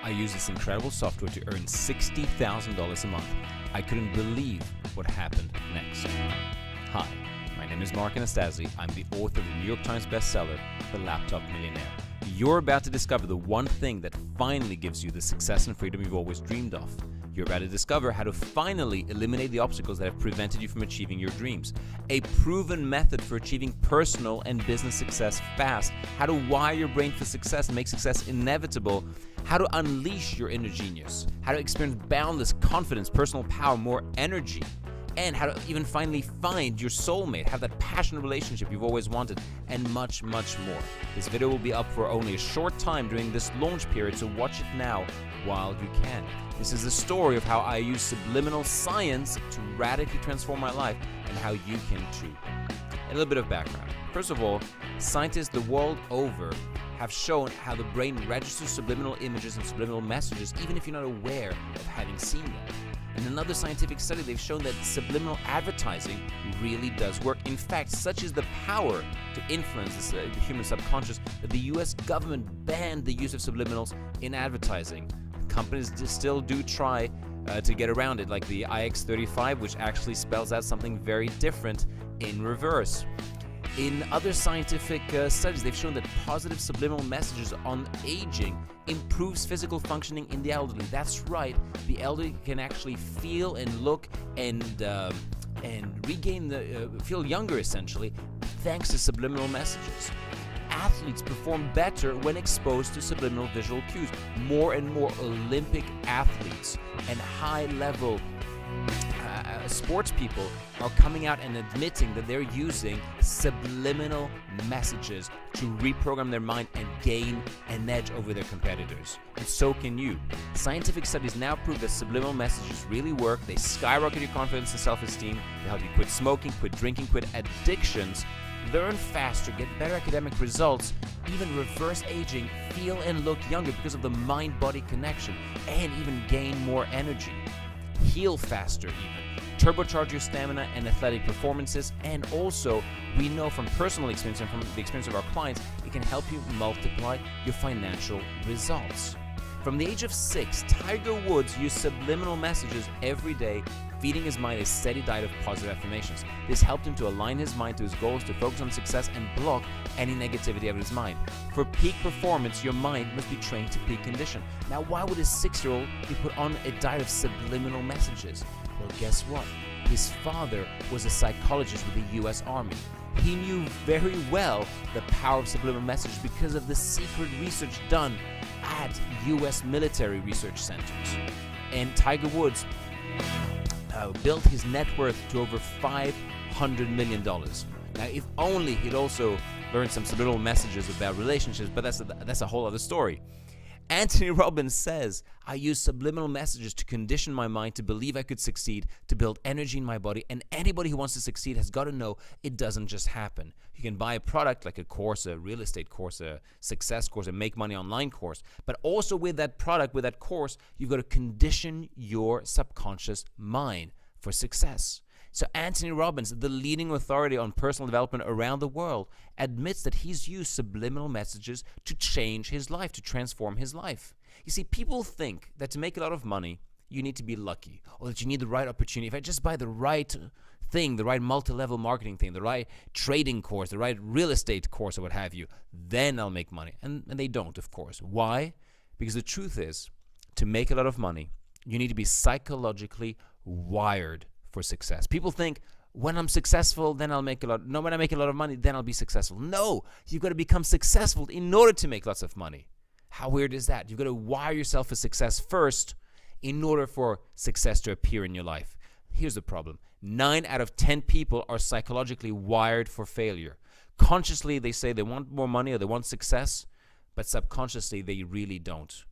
I use this incredible software to earn $60,000 a month. I couldn't believe what happened next. Hi, my name is ANASTASI. I'm the author of the New York Times bestseller, The Laptop Millionaire. You're about to discover the one thing that finally gives you the success and freedom you've always dreamed of. You're about to discover how to finally eliminate the obstacles that have prevented you from achieving your dreams. A proven method for achieving personal and business success fast. How to wire your brain for success and make success inevitable. How to unleash your inner genius. How to experience boundless confidence, personal power, more energy. And how to even finally find your soulmate, have that passionate relationship you've always wanted, and much, much more. This video will be up for only a short time during this launch period, so watch it now while you can. This is the story of how I use subliminal science to radically transform my life and how you can too. A little bit of background. First of all, scientists the world over have shown how the brain registers subliminal images and subliminal messages even if you're not aware of having seen them. In another scientific study, they've shown that subliminal advertising really does work. In fact, such is the power to influence the human subconscious that the US government banned the use of subliminals in advertising. Companies still do try to get around it, like the IX35, which actually spells out something very different in reverse. In other scientific studies, they've shown that positive subliminal messages on aging improves physical functioning in the elderly. That's right, the elderly can actually feel and look and regain feel younger essentially, thanks to subliminal messages. Athletes perform better when exposed to subliminal visual cues. More and more Olympic athletes and high-level sports people are coming out and admitting that they're using subliminal messages to reprogram their mind and gain an edge over their competitors. And so can you. Scientific studies now prove that subliminal messages really work. They skyrocket your confidence and self-esteem. They help you quit smoking, quit drinking, quit addictions, learn faster, get better academic results, even reverse aging, feel and look younger because of the mind-body connection, and even gain more energy. Heal faster even, turbocharge your stamina and athletic performances, and also we know from personal experience and from the experience of our clients, it can help you multiply your financial results. From the age of 6, Tiger Woods used subliminal messages every day, feeding his mind a steady diet of positive affirmations. This helped him to align his mind to his goals, to focus on success, and block any negativity out of his mind. For peak performance, your mind must be trained to peak condition. Now, why would a 6-year-old be put on a diet of subliminal messages? Well, guess what? His father was a psychologist with the US Army. He knew very well the power of subliminal messages because of the secret research done at US military research centers. And Tiger Woods built his net worth to over $500 million. Now, if only he'd also learned some subliminal messages about relationships, but that's a whole other story. Antony Robbins says, I use subliminal messages to condition my mind to believe I could succeed, to build energy in my body, and anybody who wants to succeed has got to know it doesn't just happen. You can buy a product like a course, a real estate course, a success course, a make money online course, but also with that product, with that course, you've got to condition your subconscious mind for success. So Antony Robbins, the leading authority on personal development around the world, admits that he's used subliminal messages to change his life, to transform his life. You see, people think that to make a lot of money, you need to be lucky, or that you need the right opportunity. If I just buy the right thing, the right multi-level marketing thing, the right trading course, the right real estate course, or what have you, then I'll make money. And they don't, of course. Why? Because the truth is, to make a lot of money, you need to be psychologically wired for success. People think, when I'm successful, then I'll make a lot. No, when I make a lot of money, then I'll be successful. No, you've got to become successful in order to make lots of money. How weird is that? You've got to wire yourself for success first in order for success to appear in your life. Here's the problem. 9 out of 10 people are psychologically wired for failure. Consciously, they say they want more money or they want success, but subconsciously, they really don't.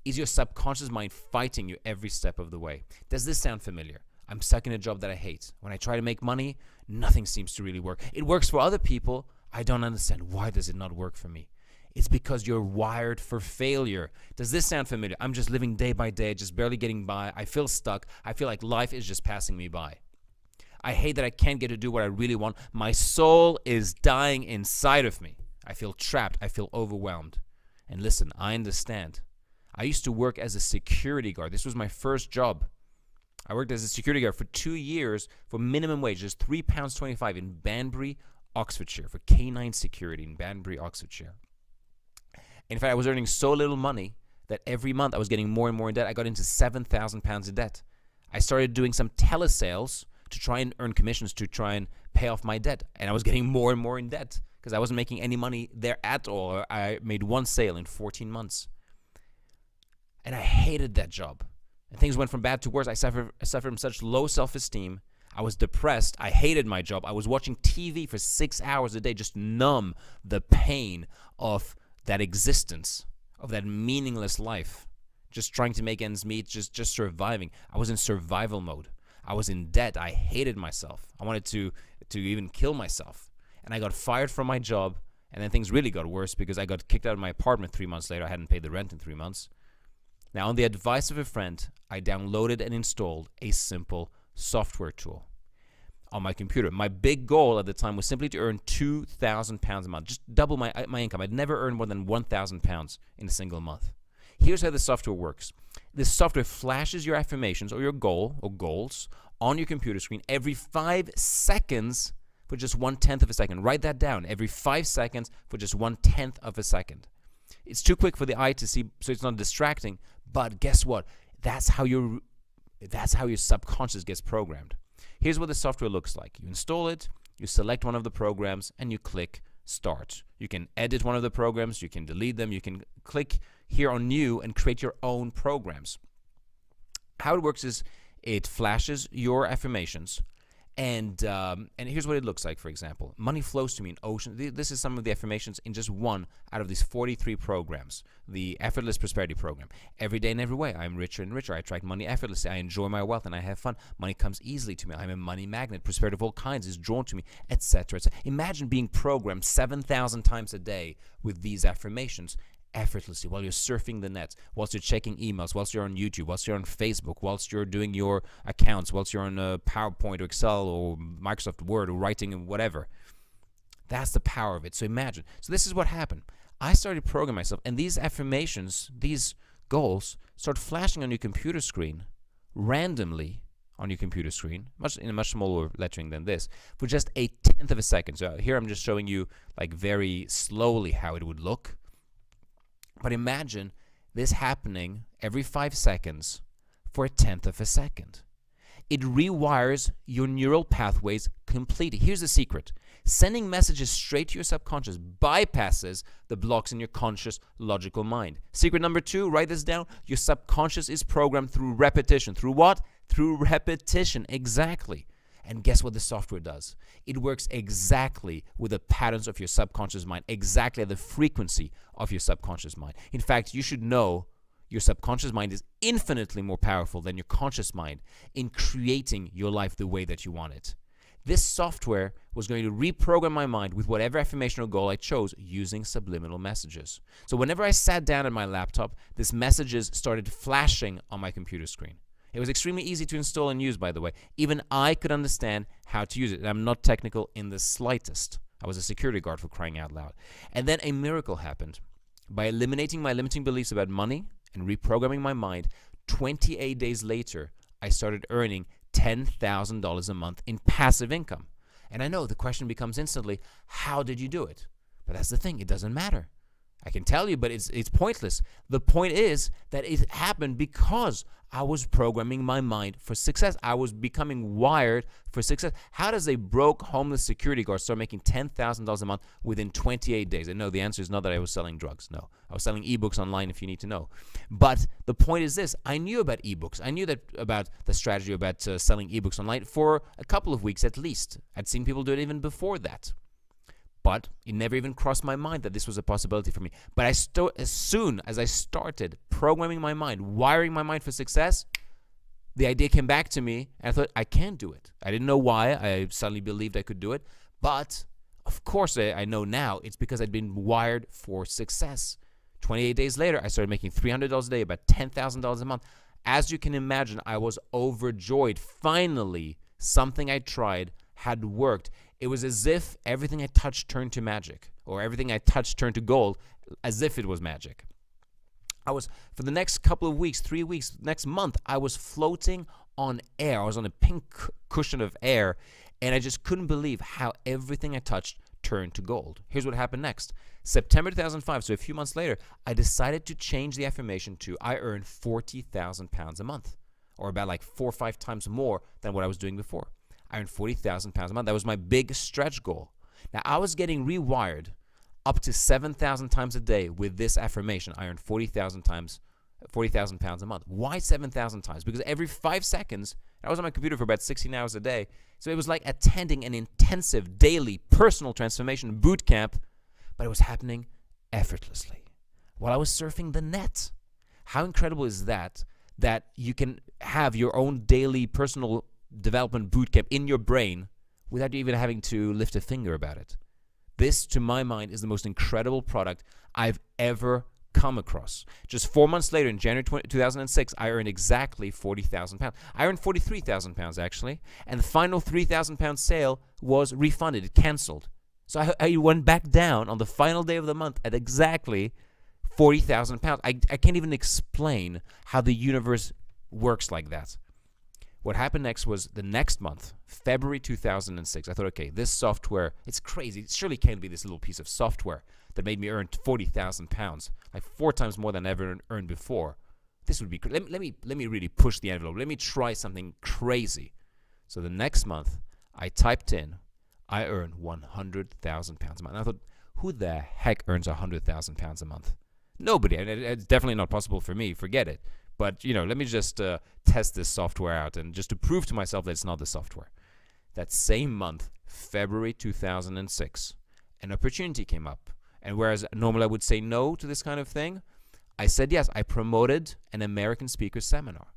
Is your subconscious mind fighting you every step of the way? Does this sound familiar? I'm stuck in a job that I hate. When I try to make money, nothing seems to really work. It works for other people. I don't understand. Why does it not work for me? It's because you're wired for failure. Does this sound familiar? I'm just living day by day, just barely getting by. I feel stuck. I feel like life is just passing me by. I hate that I can't get to do what I really want. My soul is dying inside of me. I feel trapped. I feel overwhelmed. And listen, I understand. I used to work as a security guard. This was my first job. I worked as a security guard for 2 years for minimum wage, just £3.25 in Banbury, Oxfordshire, for K9 security in Banbury, Oxfordshire. In fact, I was earning so little money that every month I was getting more and more in debt. I got into £7,000 in debt. I started doing some telesales to try and earn commissions to try and pay off my debt. And I was getting more and more in debt because I wasn't making any money there at all. I made one sale in 14 months. And I hated that job. And things went from bad to worse. I suffered from such low self-esteem. I was depressed. I hated my job. I was watching TV for 6 hours a day, just numb the pain of that existence, of that meaningless life, just trying to make ends meet, just surviving. I was in survival mode. I was in debt. I hated myself. I wanted to even kill myself. And I got fired from my job, and then things really got worse because I got kicked out of my apartment 3 months later. I hadn't paid the rent in 3 months. Now, on the advice of a friend, I downloaded and installed a simple software tool on my computer. My big goal at the time was simply to earn £2,000 a month, just double my income. I'd never earned more than £1,000 in a single month. Here's how the software works. This software flashes your affirmations or your goal or goals on your computer screen every 5 seconds for just 1/10 of a second. Write that down. Every 5 seconds for just 1/10 of a second. It's too quick for the eye to see, so it's not distracting. But guess what? That's how your subconscious gets programmed. Here's what the software looks like. You install it, you select one of the programs, and you click Start. You can edit one of the programs, you can delete them, you can click here on New and create your own programs. How it works is it flashes your affirmations, and here's what it looks like, for example. Money flows to me in ocean. This is some of the affirmations in just one out of these 43 programs. The Effortless Prosperity Program. Every day in every way, I'm richer and richer. I attract money effortlessly. I enjoy my wealth and I have fun. Money comes easily to me. I'm a money magnet. Prosperity of all kinds is drawn to me, etc. Imagine being programmed 7,000 times a day with these affirmations effortlessly while you're surfing the net, whilst you're checking emails, whilst you're on YouTube, whilst you're on Facebook, whilst you're doing your accounts, whilst you're on PowerPoint or Excel or Microsoft Word or writing and whatever. That's the power of it. So imagine. So this is what happened. I started programming myself, and these affirmations, these goals, start flashing on your computer screen randomly on your computer screen, in a much smaller lettering than this, for just 1/10 of a second. So here I'm just showing you like very slowly how it would look. But imagine this happening every 5 seconds for 1/10 of a second. It rewires your neural pathways completely. Here's the secret. Sending messages straight to your subconscious bypasses the blocks in your conscious, logical mind. Secret number 2, write this down. Your subconscious is programmed through repetition. Through what? Through repetition. Exactly. And guess what the software does? It works exactly with the patterns of your subconscious mind, exactly at the frequency of your subconscious mind. In fact, you should know your subconscious mind is infinitely more powerful than your conscious mind in creating your life the way that you want it. This software was going to reprogram my mind with whatever affirmation or goal I chose using subliminal messages. So whenever I sat down at my laptop, these messages started flashing on my computer screen. It was extremely easy to install and use, by the way. Even I could understand how to use it. And I'm not technical in the slightest. I was a security guard, for crying out loud. And then a miracle happened. By eliminating my limiting beliefs about money and reprogramming my mind, 28 days later, I started earning $10,000 a month in passive income. And I know the question becomes instantly, how did you do it? But that's the thing, it doesn't matter. I can tell you, but it's pointless. The point is that it happened because I was programming my mind for success. I was becoming wired for success. How does a broke homeless security guard start making $10,000 a month within 28 days? And no, the answer is not that I was selling drugs. No, I was selling ebooks online if you need to know. But the point is this. I knew about ebooks. I knew that about the strategy about selling ebooks online for a couple of weeks at least. I'd seen people do it even before that. But it never even crossed my mind that this was a possibility for me. But as soon as I started programming my mind, wiring my mind for success, the idea came back to me, and I thought, I can do it. I didn't know why. I suddenly believed I could do it. But, of course, I know now it's because I'd been wired for success. 28 days later, I started making $300 a day, about $10,000 a month. As you can imagine, I was overjoyed. Finally, something I tried had worked. It was as if everything I touched turned to magic, or everything I touched turned to gold, as if it was magic. For the next couple of weeks, 3 weeks, next month, I was floating on air. I was on a pink cushion of air, and I just couldn't believe how everything I touched turned to gold. Here's what happened next. September 2005, so a few months later, I decided to change the affirmation to I earn £40,000 a month, or about like 4 or 5 times more than what I was doing before. I earned £40,000 a month. That was my big stretch goal. Now, I was getting rewired up to 7,000 times a day with this affirmation. I earned £40,000 a month. Why 7,000 times? Because every 5 seconds, I was on my computer for about 16 hours a day. So it was like attending an intensive daily personal transformation boot camp, but it was happening effortlessly while I was surfing the net. How incredible is that you can have your own daily personal development boot camp in your brain without you even having to lift a finger about it? This, to my mind, is the most incredible product I've ever come across. Just 4 months later, in January 2006, I earned exactly £40,000. I earned £43,000 actually, and the final £3,000 sale was refunded, it cancelled. So I went back down on the final day of the month at exactly £40,000. I can't even explain how the universe works like that. What happened next was the next month, February 2006. I thought, okay, this software, it's crazy. It surely can't be this little piece of software that made me earn £40,000, like 4 times more than I ever earned before. This would be, let me really push the envelope. Let me try something crazy. So the next month, I typed in, I earn £100,000 a month. And I thought, who the heck earns £100,000 a month? Nobody. And it's definitely not possible for me. Forget it. But, let me just test this software out, and just to prove to myself that it's not the software. That same month, February 2006, an opportunity came up. And whereas normally I would say no to this kind of thing, I said yes. I promoted an American speaker seminar.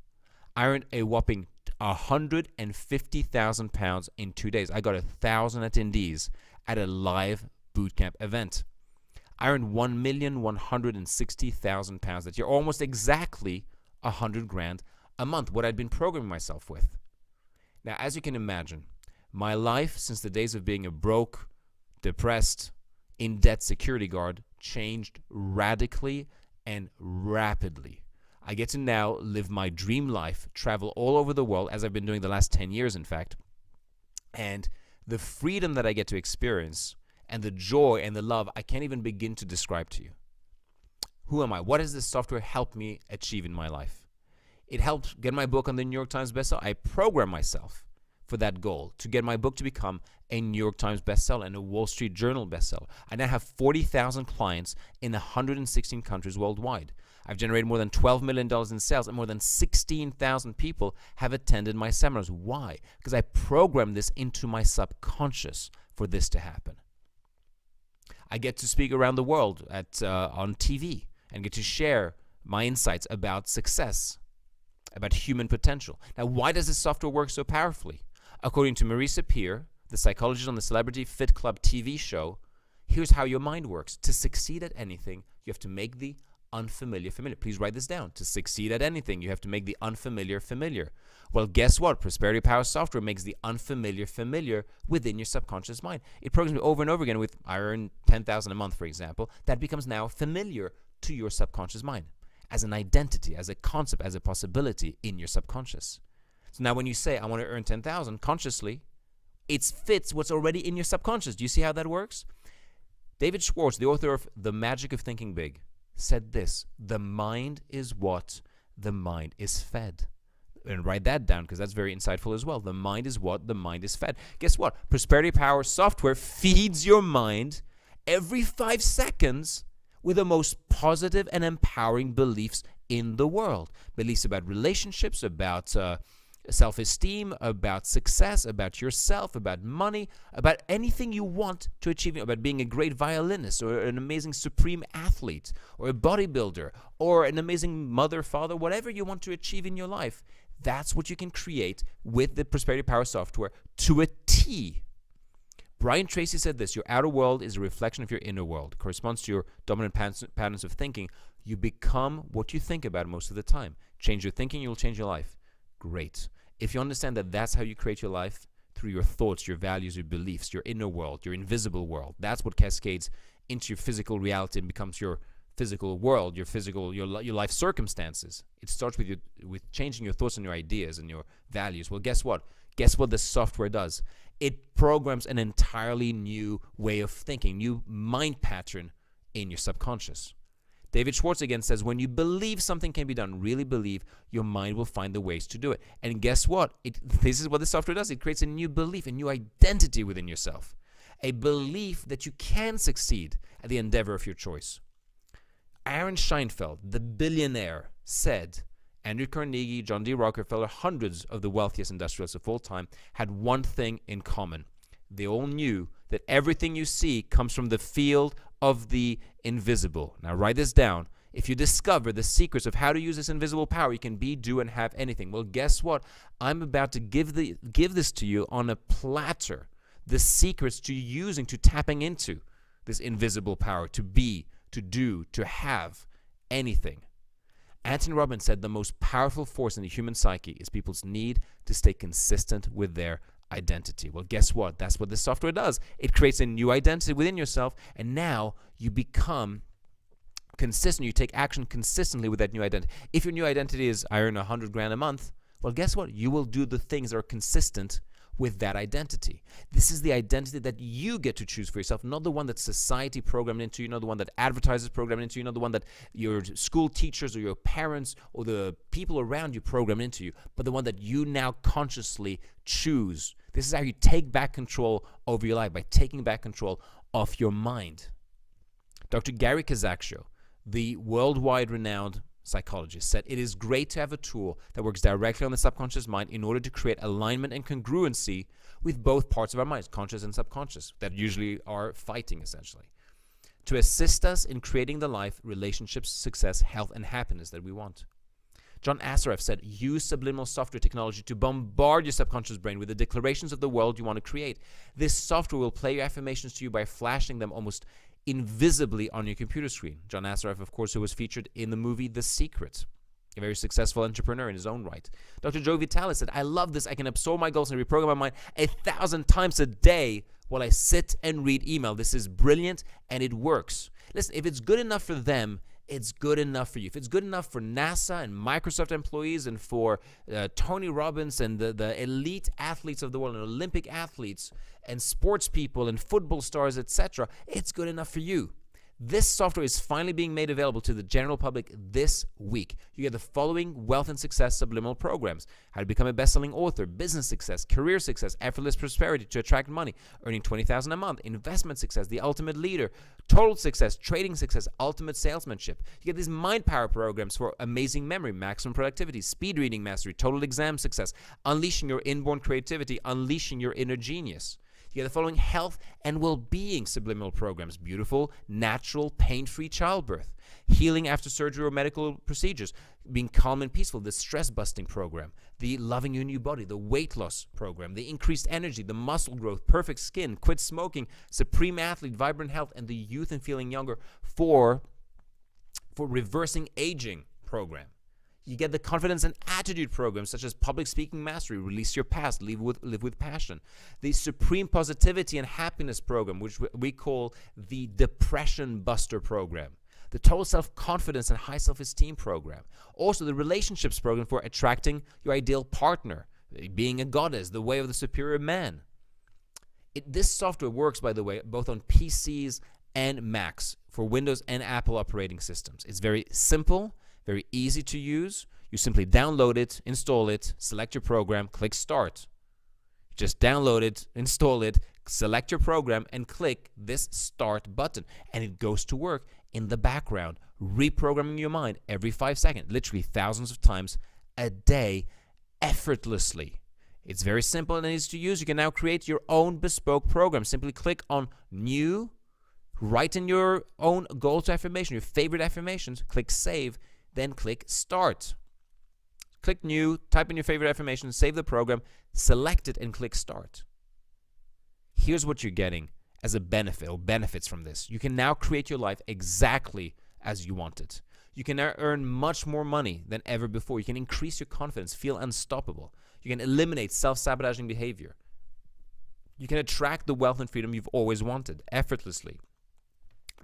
I earned a whopping £150,000 in 2 days. I got 1,000 attendees at a live bootcamp event. I earned £1,160,000 that year, almost exactly $100,000 a month, what I'd been programming myself with. Now, as you can imagine, my life since the days of being a broke, depressed, in-debt security guard changed radically and rapidly. I get to now live my dream life, travel all over the world, as I've been doing the last 10 years, in fact. And the freedom that I get to experience and the joy and the love, I can't even begin to describe to you. Who am I? What has this software helped me achieve in my life? It helped get my book on the New York Times bestseller. I programmed myself for that goal, to get my book to become a New York Times bestseller and a Wall Street Journal bestseller. I now have 40,000 clients in 116 countries worldwide. I've generated more than $12 million in sales, and more than 16,000 people have attended my seminars. Why? Because I programmed this into my subconscious for this to happen. I get to speak around the world on TV and get to share my insights about success, about human potential. Now, why does this software work so powerfully? According to Marisa Peer, the psychologist on the Celebrity Fit Club TV show, here's how your mind works. To succeed at anything, you have to make the unfamiliar familiar. Please write this down. To succeed at anything, you have to make the unfamiliar familiar. Well, guess what? Prosperity Power software makes the unfamiliar familiar within your subconscious mind. It programs me over and over again with, I earn $10,000 a month, for example. That becomes now familiar to your subconscious mind as an identity, as a concept, as a possibility in your subconscious. So now when you say, I want to earn $10,000 consciously, it fits what's already in your subconscious. Do you see how that works? David Schwartz, the author of The Magic of Thinking Big, said this: the mind is what the mind is fed. And write that down, because that's very insightful as well. The mind is what the mind is fed. Guess what? Prosperity Power software feeds your mind every 5 seconds with the most positive and empowering beliefs in the world. Beliefs about relationships, about self-esteem, about success, about yourself, about money, about anything you want to achieve, about being a great violinist or an amazing supreme athlete or a bodybuilder or an amazing mother, father, whatever you want to achieve in your life. That's what you can create with the Prosperity Power software to a T. Brian Tracy said this: your outer world is a reflection of your inner world. It corresponds to your dominant patterns of thinking. You become what you think about most of the time. Change your thinking, you'll change your life. Great. If you understand that that's how you create your life, through your thoughts, your values, your beliefs, your inner world, your invisible world, that's what cascades into your physical reality and becomes your physical world, your life circumstances. It starts with changing your thoughts and your ideas and your values. Well, guess what? Guess what the software does? It programs an entirely new way of thinking, new mind pattern in your subconscious. David Schwartz again says, when you believe something can be done, really believe, your mind will find the ways to do it. And guess what? This is what the software does. It creates a new belief, a new identity within yourself. A belief that you can succeed at the endeavor of your choice. Aaron Scheinfeld, the billionaire, said Andrew Carnegie, John D. Rockefeller, hundreds of the wealthiest industrialists of all time had one thing in common. They all knew that everything you see comes from the field of the invisible. Now write this down. If you discover the secrets of how to use this invisible power, you can be, do, and have anything. Well, guess what? I'm about to give this to you on a platter. The secrets to using, to tapping into this invisible power, to be, to do, to have anything. Antony Robbins said the most powerful force in the human psyche is people's need to stay consistent with their identity. Well, guess what? That's what this software does. It creates a new identity within yourself, and now you become consistent. You take action consistently with that new identity. If your new identity is, I earn $100,000 a month, well, guess what? You will do the things that are consistent with that identity. This is the identity that you get to choose for yourself, not the one that society programmed into you, not the one that advertisers programmed into you, not the one that your school teachers or your parents or the people around you programmed into you, but the one that you now consciously choose. This is how you take back control over your life, by taking back control of your mind. Dr. Gary Kazak, the worldwide renowned psychologist, said it is great to have a tool that works directly on the subconscious mind in order to create alignment and congruency with both parts of our minds, conscious and subconscious, that usually are fighting essentially, to assist us in creating the life, relationships, success, health, and happiness that we want. John Assaraf said, use subliminal software technology to bombard your subconscious brain with the declarations of the world you want to create. This software will play your affirmations to you by flashing them almost invisibly on your computer screen. John Assaraf, of course, who was featured in the movie The Secret, a very successful entrepreneur in his own right. Dr. Joe Vitale said, I love this. I can absorb my goals and reprogram my mind 1,000 times a day while I sit and read email. This is brilliant, and it works. Listen, if it's good enough for them, it's good enough for you. If it's good enough for NASA and Microsoft employees and for Tony Robbins and the elite athletes of the world and Olympic athletes and sports people and football stars, etc., it's good enough for you. This software is finally being made available to the general public this week. You get the following wealth and success subliminal programs: how to become a best-selling author, business success, career success, effortless prosperity to attract money, earning $20,000 a month, investment success, the ultimate leader, total success, trading success, ultimate salesmanship. You get these mind power programs for amazing memory, maximum productivity, speed reading mastery, total exam success, unleashing your inborn creativity, unleashing your inner genius. You get the following health and well-being subliminal programs: beautiful, natural, pain-free childbirth, healing after surgery or medical procedures, being calm and peaceful, the stress-busting program, the loving your new body, the weight loss program, the increased energy, the muscle growth, perfect skin, quit smoking, supreme athlete, vibrant health, and the youth and feeling younger for reversing aging program. You get the confidence and attitude programs such as public speaking mastery, release your past, live with passion. The supreme positivity and happiness program, which we call the depression buster program. The total self-confidence and high self-esteem program. Also the relationships program for attracting your ideal partner, being a goddess, the way of the superior man. This software works, by the way, both on PCs and Macs for Windows and Apple operating systems. It's very simple, very easy to use. You simply download it, install it, select your program, click Start. Just download it, install it, select your program, and click this Start button. And it goes to work in the background, reprogramming your mind every 5 seconds, literally thousands of times a day, effortlessly. It's very simple and easy to use. You can now create your own bespoke program. Simply click on New, write in your own goal to affirmation, your favorite affirmations, click Save, then click Start. Click New, type in your favorite affirmation, save the program, select it, and click Start. Here's what you're getting as a benefit, or benefits from this. You can now create your life exactly as you want it. You can now earn much more money than ever before. You can increase your confidence, feel unstoppable. You can eliminate self-sabotaging behavior. You can attract the wealth and freedom you've always wanted effortlessly.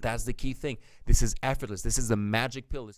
That's the key thing. This is effortless. This is the magic pill.